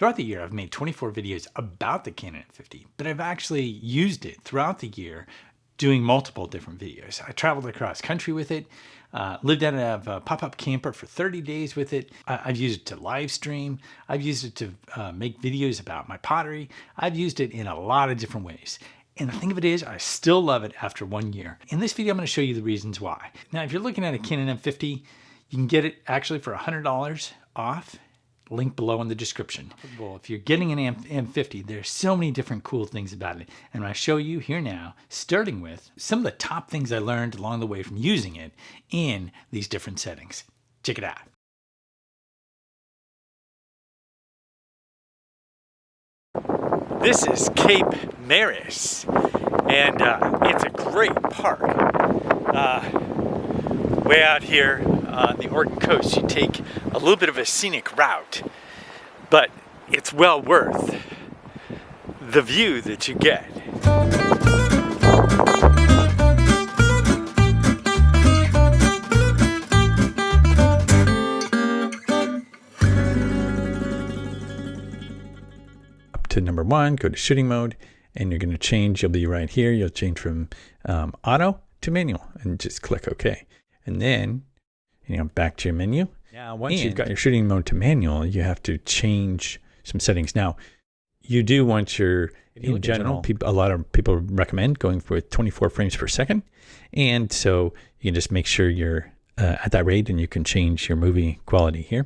Throughout the year, I've made 24 videos about the Canon M50, but I've actually used it throughout the year doing multiple different videos. I traveled across country with it, lived out of a pop-up camper for 30 days with it. I've used it to live stream. I've used it to make videos about my pottery. I've used it in a lot of different ways. And the thing of it is, I still love it after 1 year. In this video, I'm going to show you the reasons why. Now, if you're looking at a Canon M50, you can get it actually for $100 off. Link below in the description. Well, if you're getting an M50, there's so many different cool things about it. And I show you here now, starting with some of the top things I learned along the way from using it in these different settings. Check it out. This is Cape Meares, and it's a great park. Way out here on the Oregon coast, you take a little bit of a scenic route, but it's well worth the view that you get. Up to number 1, go to shooting mode, and you're going to change. You'll be right here. You'll change from auto to manual, and just click OK. And then, back to your menu. Now, once you've got your shooting mode to manual, you have to change some settings. Now, you do want in general, a lot of people recommend going for 24 frames per second. And so you can just make sure you're at that rate, and you can change your movie quality here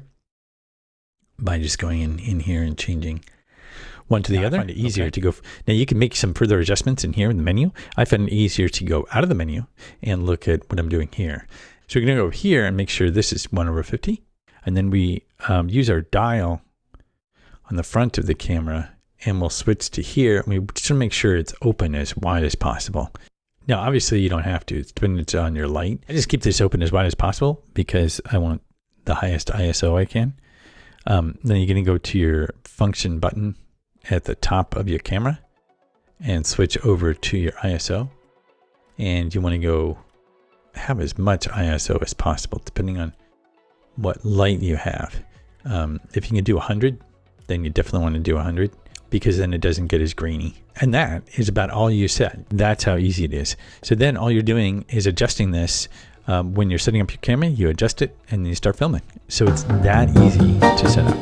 by just going in here and changing one to the other. I find it easier to go. Now, you can make some further adjustments in here in the menu. I find it easier to go out of the menu and look at what I'm doing here. So we're going to go over here and make sure this is 1/50. And then we use our dial on the front of the camera, and we'll switch to here. And we just want to make sure it's open as wide as possible. Now, obviously, you don't have to. It's dependent on your light. I just keep this open as wide as possible because I want the highest ISO I can. Then you're going to go to your function button at the top of your camera and switch over to your ISO. And you want to have as much ISO as possible, depending on what light you have. If you can do 100, then you definitely want to do 100, because then it doesn't get as grainy. And that is about all you set. That's how easy it is. So then all you're doing is adjusting this. When you're setting up your camera, you adjust it and then you start filming. So it's that easy to set up.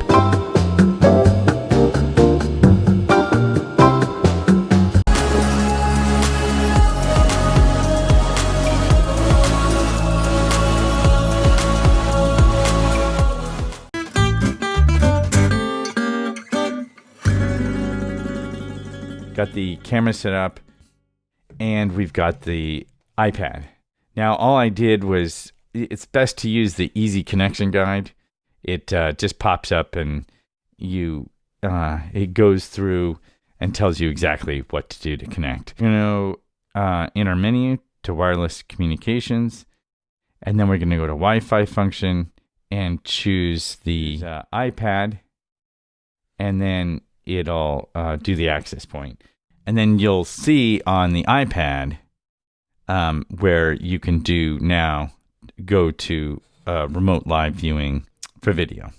Got the camera set up, and we've got the iPad. Now, all I did was, it's best to use the easy connection guide. It just pops up, and it goes through and tells you exactly what to do to connect. We're going to go in our menu to wireless communications, and then we're going to go to Wi-Fi function and choose the iPad, and then it'll do the access point. And then you'll see on the iPad where you can go to remote live viewing for video.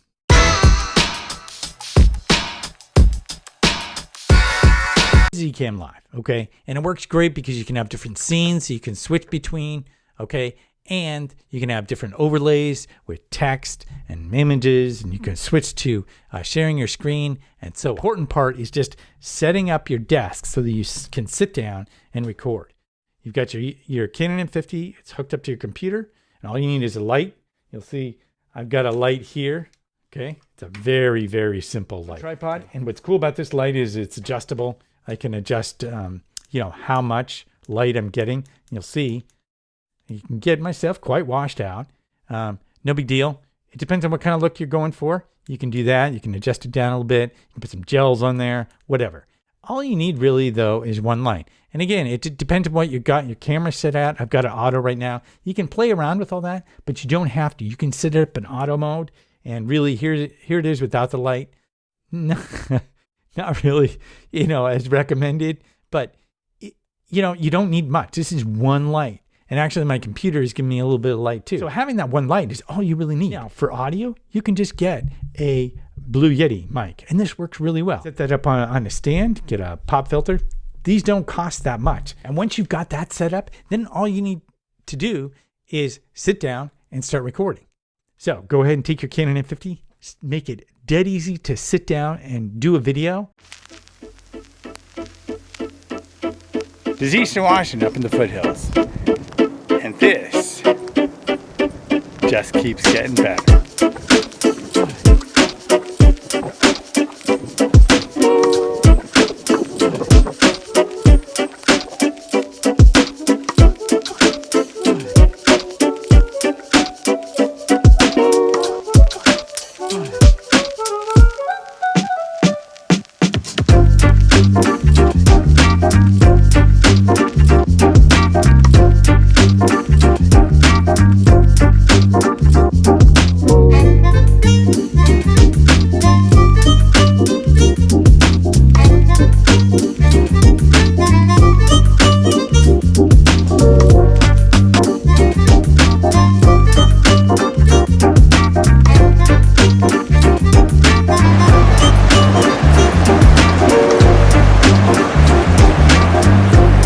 Zcam Live, okay? And it works great because you can have different scenes, so you can switch between, okay? And you can have different overlays with text and images, and you can switch to sharing your screen. And so the important part is just setting up your desk so that you can sit down and record. You've got your Canon M50, it's hooked up to your computer, and all you need is a light. You'll see I've got a light here, okay? It's a very, very simple light. Tripod, and what's cool about this light is it's adjustable. I can adjust, how much light I'm getting. You'll see you can get myself quite washed out. No big deal. It depends on what kind of look you're going for. You can do that. You can adjust it down a little bit. You can put some gels on there, whatever. All you need really, though, is one light. And again, it depends on what you got your camera set at. I've got an auto right now. You can play around with all that, but you don't have to. You can set it up in auto mode, and really, here it is without the light. No, not really, as recommended, but, you don't need much. This is one light. And actually, my computer is giving me a little bit of light too. So having that one light is all you really need. Now, for audio, you can just get a Blue Yeti mic, and this works really well. Set that up on a stand, get a pop filter. These don't cost that much. And once you've got that set up, then all you need to do is sit down and start recording. So go ahead and take your Canon M50, make it dead easy to sit down and do a video. This is Eastern Washington up in the foothills. And this just keeps getting better.